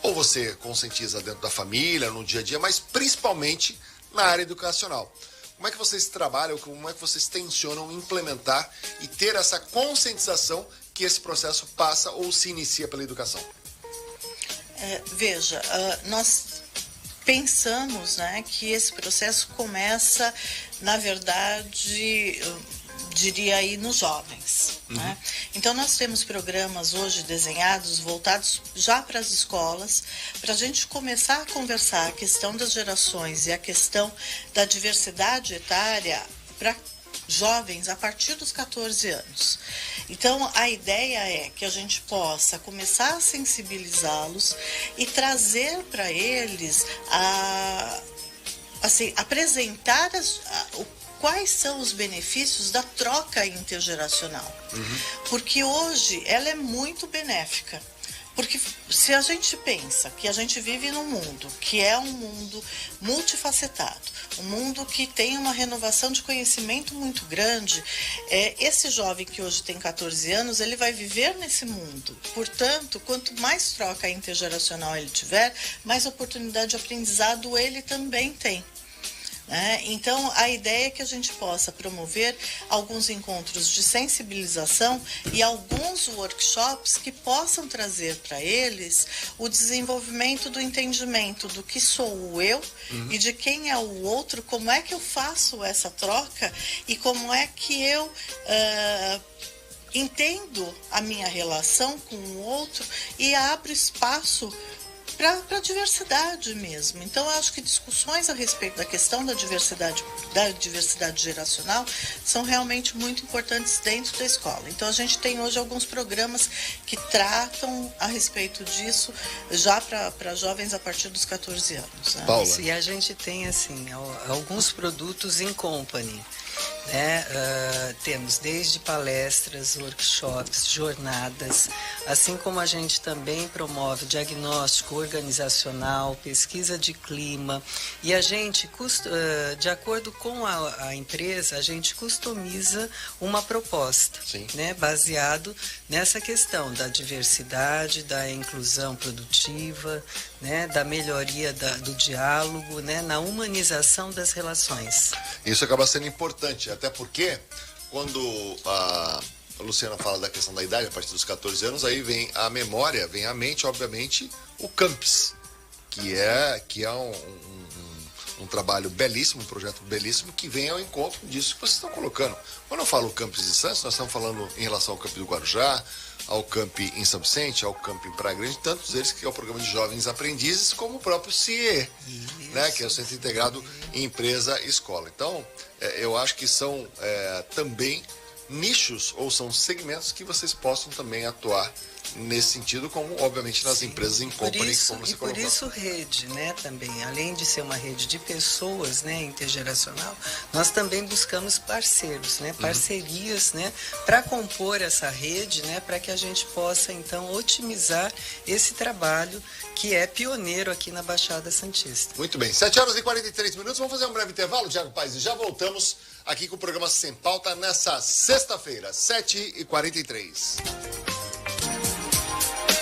Ou você conscientiza dentro da família, no dia a dia, mas principalmente na área educacional. Como é que vocês trabalham, como é que vocês tensionam implementar e ter essa conscientização que esse processo passa ou se inicia pela educação? Veja, nós pensamos, né, que esse processo começa, na verdade, diria aí, nos jovens. Né? Então nós temos programas hoje desenhados, voltados já para as escolas, para a gente começar a conversar a questão das gerações e a questão da diversidade etária para jovens a partir dos 14 anos. Então a ideia é que a gente possa começar a sensibilizá-los e trazer para eles apresentar quais são os benefícios da troca intergeracional. Porque hoje ela é muito benéfica. Porque se a gente pensa que a gente vive num mundo que é um mundo multifacetado, um mundo que tem uma renovação de conhecimento muito grande, esse jovem que hoje tem 14 anos, ele vai viver nesse mundo. Portanto, quanto mais troca intergeracional ele tiver, mais oportunidade de aprendizado ele também tem. Então, a ideia é que a gente possa promover alguns encontros de sensibilização e alguns workshops que possam trazer para eles o desenvolvimento do entendimento do que sou eu e de quem é o outro, como é que eu faço essa troca e como é que eu entendo a minha relação com o outro e abro espaço para a diversidade mesmo. Então, eu acho que discussões a respeito da questão da diversidade geracional são realmente muito importantes dentro da escola. Então, a gente tem hoje alguns programas que tratam a respeito disso já para jovens a partir dos 14 anos. Né? Paula. E a gente tem, assim, alguns produtos in company. Temos desde palestras, workshops, jornadas, assim como a gente também promove diagnóstico organizacional, pesquisa de clima, e a gente, de acordo com a empresa, a gente customiza uma proposta, né, baseado nessa questão da diversidade, da inclusão produtiva, né, da melhoria do diálogo, né, na humanização das relações. Isso acaba sendo importante, até porque quando a Luciana fala da questão da idade, a partir dos 14 anos, aí vem a memória, vem à mente, obviamente, o Campus, que é um trabalho belíssimo, um projeto belíssimo, que vem ao encontro disso que vocês estão colocando. Quando eu falo Campus de Santos, nós estamos falando em relação ao Campus do Guarujá, ao Camp em São Vicente, ao Camp em Praia Grande, tantos eles que é o programa de jovens aprendizes, como o próprio CIE, né, que é o Centro Integrado em Empresa e Escola. Então, eu acho que são também nichos ou são segmentos que vocês possam também atuar nesse sentido, como obviamente nas empresas em company, como você colocou. Por isso rede, né, também, além de ser uma rede de pessoas, né, intergeracional, nós também buscamos parceiros, né, parcerias, né, para compor essa rede, né, para que a gente possa então otimizar esse trabalho que é pioneiro aqui na Baixada Santista. Muito bem, 7 horas e 43 minutos, vamos fazer um breve intervalo, Thiago Paes, e já voltamos aqui com o programa Sem Pauta nessa sexta-feira, 7h43.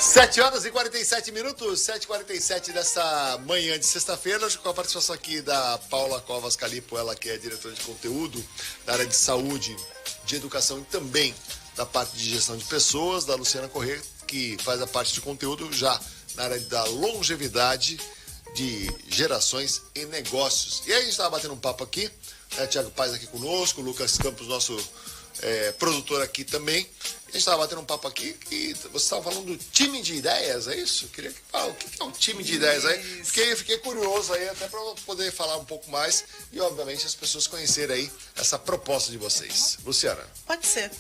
7 horas e 47 minutos, 7h47 dessa manhã de sexta-feira, com a participação aqui da Paula Covas Calipo, ela que é diretora de conteúdo da área de saúde, de educação e também da parte de gestão de pessoas, da Luciana Corrêa, que faz a parte de conteúdo já na área da longevidade de gerações e negócios. E aí a gente estava batendo um papo aqui, né, Thiago Paes aqui conosco, o Lucas Campos, nosso produtor aqui também. A gente estava batendo um papo aqui e você estava falando do time de ideias, é isso? Queria que o que é um time de ideias aí? Fiquei curioso aí até para poder falar um pouco mais e, obviamente, as pessoas conhecerem aí essa proposta de vocês. Luciana. Pode ser.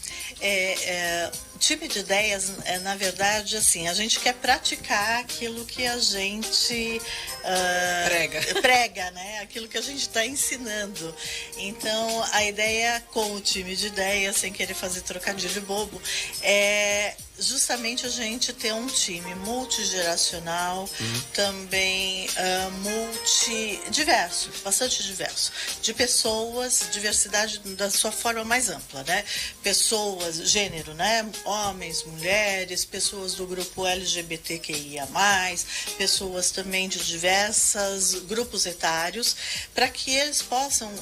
Time de ideias, na verdade, assim, a gente quer praticar aquilo que a gente prega, né? Aquilo que a gente está ensinando. Então, a ideia com o time de ideias, sem querer fazer trocadilho bobo, é justamente a gente ter um time multigeracional, também multidiverso, bastante diverso, de pessoas, diversidade da sua forma mais ampla, né? Pessoas, gênero, né? Homens, mulheres, pessoas do grupo LGBTQIA+, pessoas também de diversos grupos etários, para que eles possam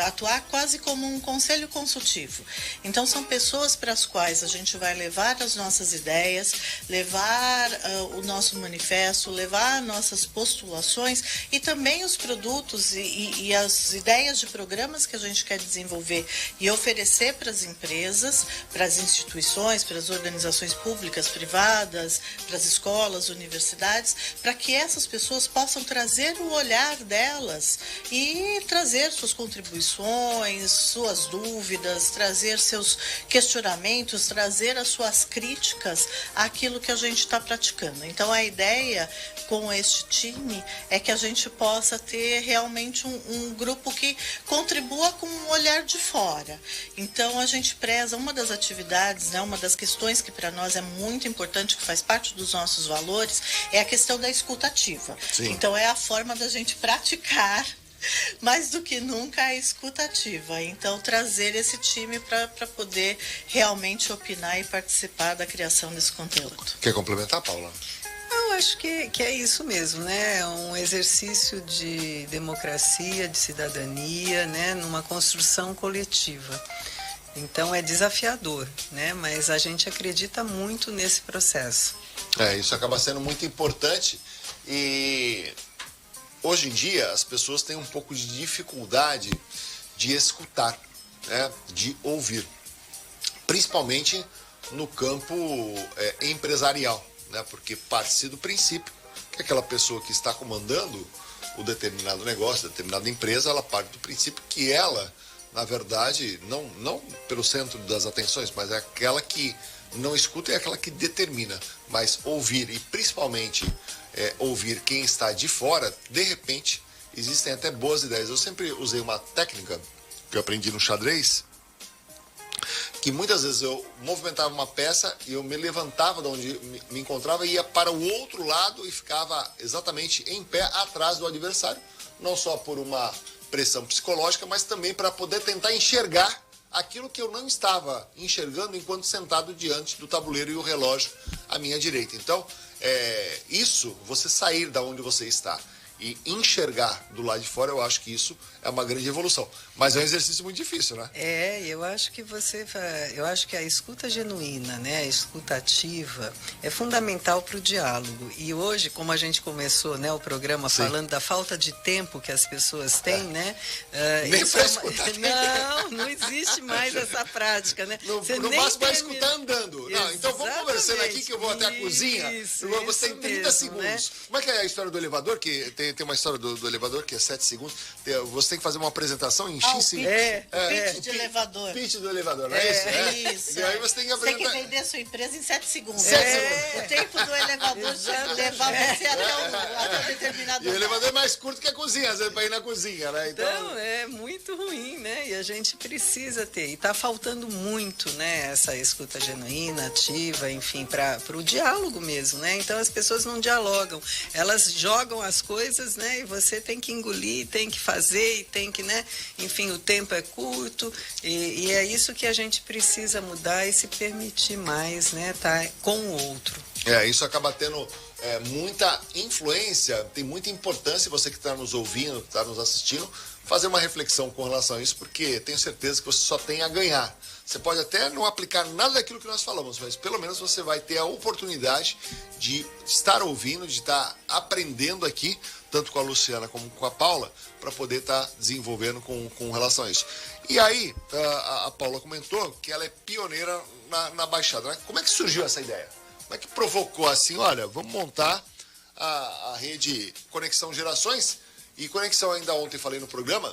atuar quase como um conselho consultivo. Então, são pessoas para as quais a gente vai levar as nossas ideias, levar o nosso manifesto, levar nossas postulações e também os produtos e as ideias de programas que a gente quer desenvolver e oferecer para as empresas, para as instituições, para as organizações públicas, privadas, para as escolas, universidades, para que essas pessoas possam trazer o olhar delas e trazer suas contribuições, suas dúvidas, trazer seus questionamentos, trazer as suas críticas àquilo que a gente está praticando. Então, a ideia com este time é que a gente possa ter realmente um grupo que contribua com um olhar de fora. Então, a gente preza uma das atividades, né, uma das questões que para nós é muito importante, que faz parte dos nossos valores, é a questão da escuta ativa. Sim. Então, é a forma da gente praticar mais do que nunca a escuta ativa. Então, trazer esse time para poder realmente opinar e participar da criação desse conteúdo. Quer complementar, Paula? Eu acho que é isso mesmo, né? É um exercício de democracia, de cidadania, né? Numa construção coletiva. Então, é desafiador, né? Mas a gente acredita muito nesse processo. Isso acaba sendo muito importante e hoje em dia as pessoas têm um pouco de dificuldade de escutar, né? De ouvir, principalmente no campo empresarial, né? Porque parte do princípio que aquela pessoa que está comandando o determinado negócio, determinada empresa, ela parte do princípio que ela, na verdade, não pelo centro das atenções, mas é aquela que não escuta, é aquela que determina. Mas ouvir, e principalmente ouvir quem está de fora, de repente, existem até boas ideias. Eu sempre usei uma técnica que eu aprendi no xadrez, que muitas vezes eu movimentava uma peça e eu me levantava de onde me encontrava e ia para o outro lado e ficava exatamente em pé atrás do adversário, não só por uma pressão psicológica, mas também para poder tentar enxergar aquilo que eu não estava enxergando enquanto sentado diante do tabuleiro e o relógio à minha direita. Então, isso, você sair da onde você está e enxergar do lado de fora, eu acho que isso é uma grande evolução. Mas é um exercício muito difícil, né? Eu acho que a escuta genuína, né, a escuta ativa é fundamental para o diálogo. E hoje, como a gente começou, né, o programa falando da falta de tempo que as pessoas têm, né? Nem para escutar. Não existe mais essa prática, né? No máximo vai escutar andando. Não, então vamos conversando aqui que eu vou até a cozinha. Você tem 30 segundos. Né? Como é que é a história do elevador? Que tem uma história do elevador que é 7 segundos. Você tem que fazer uma apresentação em X segundos. Pitch de elevador. Pitch do elevador, não é isso? Isso. E aí você tem que apresentar. Você tem que vender a sua empresa em 7 segundos. 7 segundos. O tempo do elevador já levar você até determinado. E o elevador é mais curto que a cozinha, às vezes, para ir na cozinha, né? Então, é muito ruim, né? E a gente precisa ter. E está faltando muito, né? Essa escuta genuína, ativa, enfim, para o diálogo mesmo, né? Então, as pessoas não dialogam. Elas jogam as coisas, né? E você tem que engolir, tem que fazer, e tem que, né? Enfim, o tempo é curto e é isso que a gente precisa mudar e se permitir mais, né? Tá com o outro. Isso acaba tendo muita influência, tem muita importância, você que está nos ouvindo, que está nos assistindo, fazer uma reflexão com relação a isso, porque tenho certeza que você só tem a ganhar. Você pode até não aplicar nada daquilo que nós falamos, mas pelo menos você vai ter a oportunidade de estar ouvindo, de estar aprendendo aqui, tanto com a Luciana como com a Paula, para poder estar desenvolvendo com relação a isso. E aí, a Paula comentou que ela é pioneira na Baixada, né? Como é que surgiu essa ideia? Como é que provocou assim, olha, vamos montar a rede Conexão Gerações? E Conexão, ainda ontem falei no programa,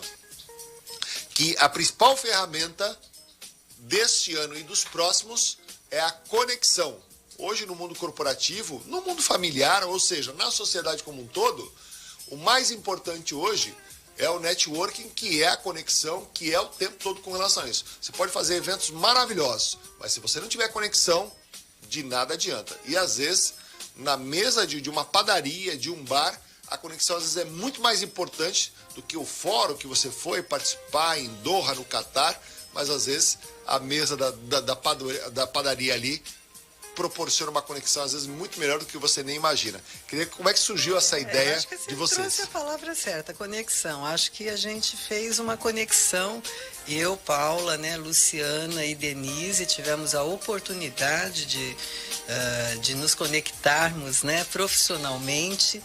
que a principal ferramenta deste ano e dos próximos é a conexão. Hoje no mundo corporativo, no mundo familiar, ou seja, na sociedade como um todo, o mais importante hoje é o networking, que é a conexão, que é o tempo todo com relação a isso. Você pode fazer eventos maravilhosos, mas se você não tiver conexão, de nada adianta. E às vezes, na mesa de uma padaria, de um bar, a conexão às vezes é muito mais importante do que o fórum que você foi participar em Doha, no Catar, mas às vezes a mesa da padaria ali proporciona uma conexão às vezes muito melhor do que você nem imagina. Queria como é que surgiu essa ideia acho que você de vocês? Trouxe a palavra certa, conexão. Acho que a gente fez uma conexão, eu, Paula, né, Luciana e Denise, tivemos a oportunidade de nos conectarmos, né, profissionalmente.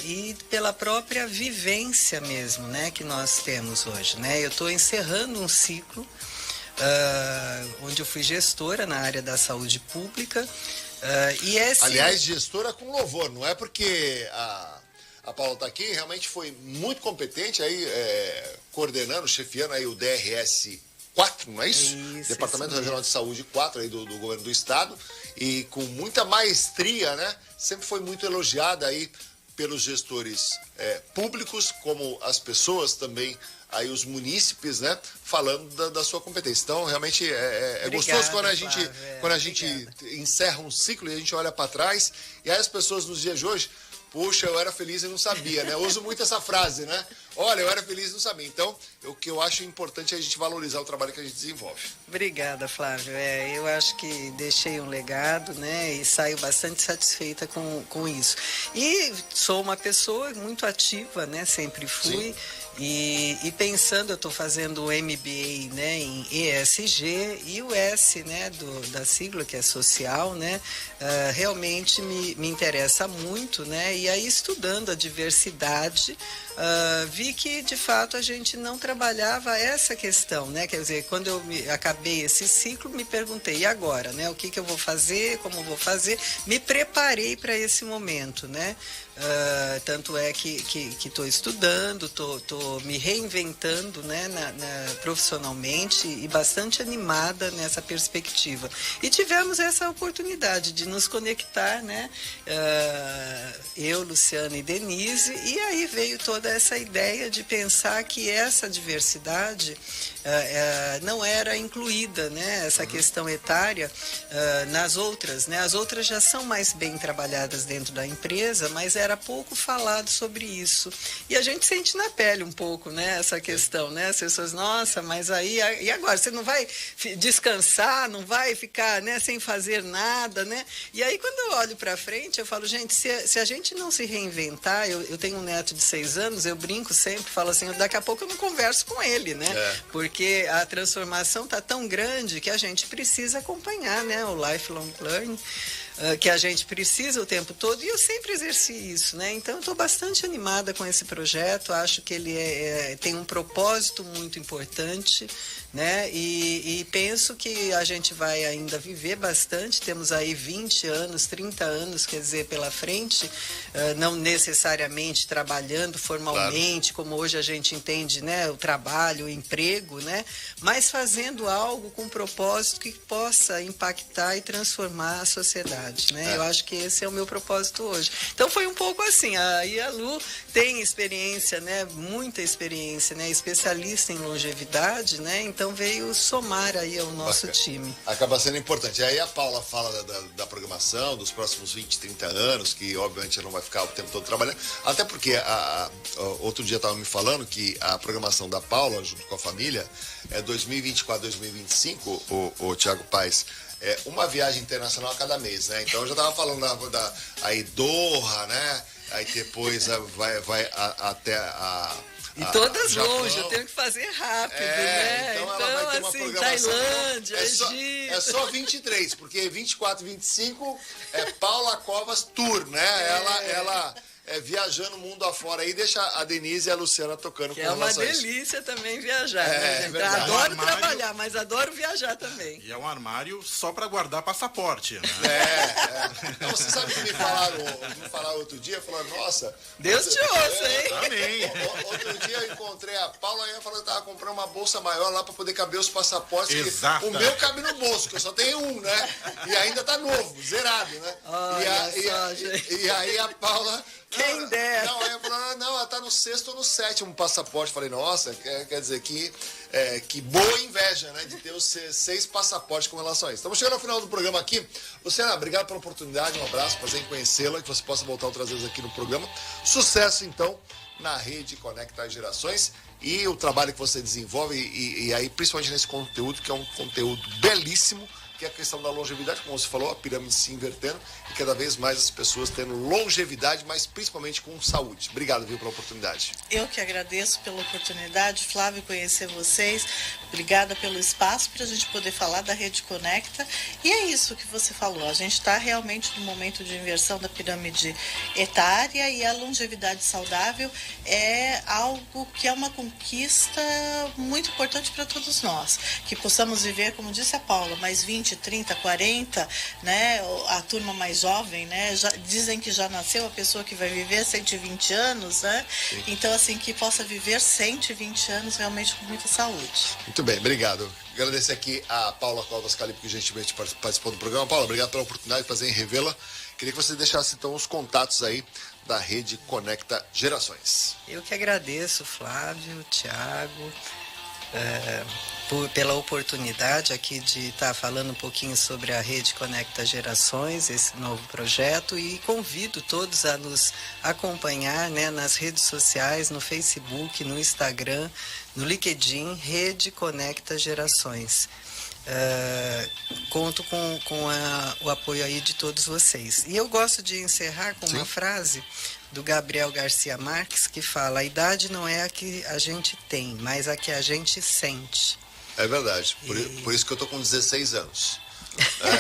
E pela própria vivência mesmo, né, que nós temos hoje, né? Eu estou encerrando um ciclo onde eu fui gestora na área da saúde pública aliás, gestora com louvor, não é porque a Paula está aqui, realmente foi muito competente aí, coordenando, chefiando aí o DRS 4, não é isso? Departamento Regional de Saúde 4 aí do governo do estado, e com muita maestria, né? Sempre foi muito elogiada aí pelos gestores públicos, como as pessoas também, aí os munícipes, né, falando da sua competência. Então, realmente é gostoso quando a gente encerra um ciclo e a gente olha para trás, e aí as pessoas nos dias de hoje, puxa, eu era feliz e não sabia, né? Eu uso muito essa frase, né? Olha, eu era feliz e não sabia. Então, o que eu acho importante é a gente valorizar o trabalho que a gente desenvolve. Obrigada, Flávio. Eu acho que deixei um legado, né? E saio bastante satisfeita com isso. E sou uma pessoa muito ativa, né? Sempre fui. Sim. E pensando, eu estou fazendo o MBA, né, em ESG, e o S, né, da sigla, que é social, né, realmente me interessa muito, né, e aí estudando a diversidade, vi que de fato a gente não trabalhava essa questão, né, quer dizer, quando eu acabei esse ciclo, me perguntei, e agora, né, o que eu vou fazer, como vou fazer, me preparei para esse momento, né. Tanto é que estou estudando, estou me reinventando, né, profissionalmente, e bastante animada nessa perspectiva. E tivemos essa oportunidade de nos conectar, né, eu, Luciana e Denise, e aí veio toda essa ideia de pensar que essa diversidade não era incluída, né, essa questão etária nas outras, né, as outras já são mais bem trabalhadas dentro da empresa, mas era pouco falado sobre isso. E a gente sente na pele um pouco, né, essa questão, né, as pessoas, nossa, mas aí, e agora, você não vai descansar, não vai ficar, né, sem fazer nada, né, e aí quando eu olho para frente, eu falo, gente, se a gente não se reinventar, eu tenho um neto de 6 anos, eu brinco sempre, falo assim, daqui a pouco eu não converso com ele, né, porque a transformação está tão grande que a gente precisa acompanhar, né, o lifelong learning, que a gente precisa o tempo todo, e eu sempre exerci isso, né? Então eu estou bastante animada com esse projeto, acho que ele tem um propósito muito importante, né? E penso que a gente vai ainda viver bastante, temos aí 20 anos, 30 anos, quer dizer, pela frente, não necessariamente trabalhando formalmente, claro, como hoje a gente entende, né? O trabalho, o emprego, né? Mas fazendo algo com propósito que possa impactar e transformar a sociedade, né? Eu acho que esse é o meu propósito hoje. Então foi um pouco assim, aí a Lu tem experiência, né? Muita experiência, né? Especialista em longevidade, né? Então veio somar aí ao nosso time. Acaba sendo importante. Aí a Paula fala da programação, dos próximos 20, 30 anos, que obviamente ela não vai ficar o tempo todo trabalhando, até porque outro dia estava me falando que a programação da Paula, junto com a família, é 2024, 2025, o Thiago Paes, uma viagem internacional a cada mês, né? Então eu já estava falando aí Doha, né? Aí depois vai até E todas longe, eu tenho que fazer rápido, né? Então ela vai ter uma assim, programação. Tailândia, Egito. É só 23, porque 24 e 25 é Paula Covas Tour, né? Ela viajando o mundo afora aí, deixa a Denise e a Luciana tocando que com relação a isso. É uma delícia também viajar, É, né, gente? verdade. Adoro trabalhar, mas adoro viajar também. E é um armário só para guardar passaporte, né? Então, você sabe que me falaram outro dia, falando, nossa... Deus te ouça, hein? Amém. Outro dia eu encontrei a Paula e ela falou que tava comprando uma bolsa maior lá para poder caber os passaportes. Exato. O meu cabe no bolso, que eu só tenho um, né? E ainda tá novo, zerado, né? E aí a Paula... Quem dera. Não, aí eu falei, não, ela tá no 6º ou no 7º passaporte. Falei, nossa, quer dizer que boa inveja, né? De ter os 6 passaportes com relação a isso. Estamos chegando ao final do programa aqui. Luciana, obrigado pela oportunidade, um abraço, prazer em conhecê-la, que você possa voltar outras vezes aqui no programa. Sucesso, então, na Rede Conecta Gerações e o trabalho que você desenvolve e aí, principalmente nesse conteúdo, que é um conteúdo belíssimo, que é a questão da longevidade, como você falou, a pirâmide se invertendo e cada vez mais as pessoas tendo longevidade, mas principalmente com saúde. Obrigado, viu, pela oportunidade. Eu que agradeço pela oportunidade, Flávio, conhecer vocês. Obrigada pelo espaço para a gente poder falar da Rede Conecta. E é isso que você falou, a gente está realmente no momento de inversão da pirâmide etária e a longevidade saudável é algo que é uma conquista muito importante para todos nós. Que possamos viver, como disse a Paula, mais 20, 30, 40, né? A turma mais jovem, né? Dizem que já nasceu a pessoa que vai viver 120 anos, né? Sim. Então, assim, que possa viver 120 anos realmente com muita saúde. Muito bem, obrigado. Agradecer aqui a Paula Covas Calipe, que gentilmente participou do programa. Paula, obrigado pela oportunidade, prazer em revê-la. Queria que você deixasse, então, os contatos aí da Rede Conecta Gerações. Eu que agradeço, Flávio, Thiago, pela oportunidade aqui de estar falando um pouquinho sobre a Rede Conecta Gerações, esse novo projeto, e convido todos a nos acompanhar, né, nas redes sociais, no Facebook, no Instagram, no LinkedIn, Rede Conecta Gerações. Conto com o apoio aí de todos vocês. E eu gosto de encerrar com uma frase do Gabriel Garcia Marques, que fala: a idade não é a que a gente tem, mas a que a gente sente. É verdade, por isso que eu tô com 16 anos.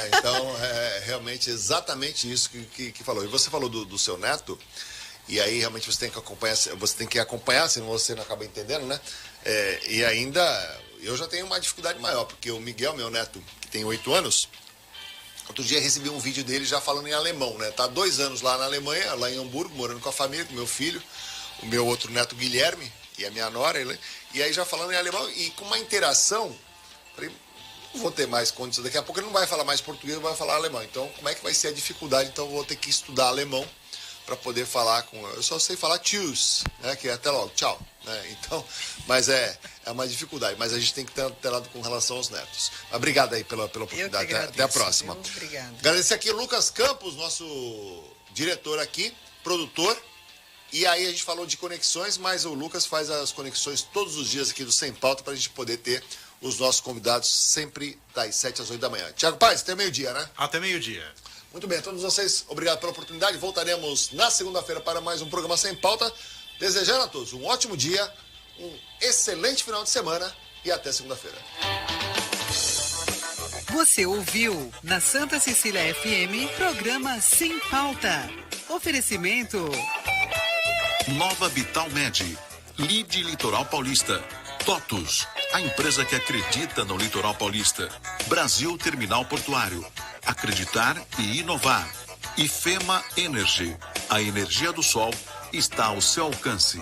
Então, é realmente exatamente isso que falou. E você falou do seu neto, e aí realmente você tem que acompanhar, senão você não acaba entendendo, né? E ainda, eu já tenho uma dificuldade maior, porque o Miguel, meu neto, que tem 8 anos, outro dia recebi um vídeo dele já falando em alemão, né? Tá 2 anos lá na Alemanha, lá em Hamburgo, morando com a família, com meu filho, o meu outro neto Guilherme e a minha nora, e aí já falando em alemão e com uma interação. Falei, não vou ter mais condições, daqui a pouco ele não vai falar mais português, não vai falar alemão. Então, como é que vai ser a dificuldade? Então, eu vou ter que estudar alemão para poder falar com... Eu só sei falar tschüss, né? Que é até logo, tchau. Né? Então, mas é uma dificuldade, mas a gente tem que ter lado com relação aos netos. Mas obrigado aí pela oportunidade. Até a próxima. Obrigado. Agradecer aqui o Lucas Campos, nosso diretor aqui, produtor. E aí a gente falou de conexões, mas o Lucas faz as conexões todos os dias aqui do Sem Pauta para a gente poder ter os nossos convidados sempre das 7 às 8 da manhã. Tiago Paes, até meio-dia, né? Até meio-dia. Muito bem, a todos vocês, obrigado pela oportunidade. Voltaremos na segunda-feira para mais um programa Sem Pauta. Desejando a todos um ótimo dia, um excelente final de semana e até segunda-feira. Você ouviu na Santa Cecília FM, programa Sem Pauta. Oferecimento... Nova Vital Med, Lide Litoral Paulista, TOTUS, a empresa que acredita no Litoral Paulista, Brasil Terminal Portuário, acreditar e inovar, e FEMA Energy, a energia do sol está ao seu alcance.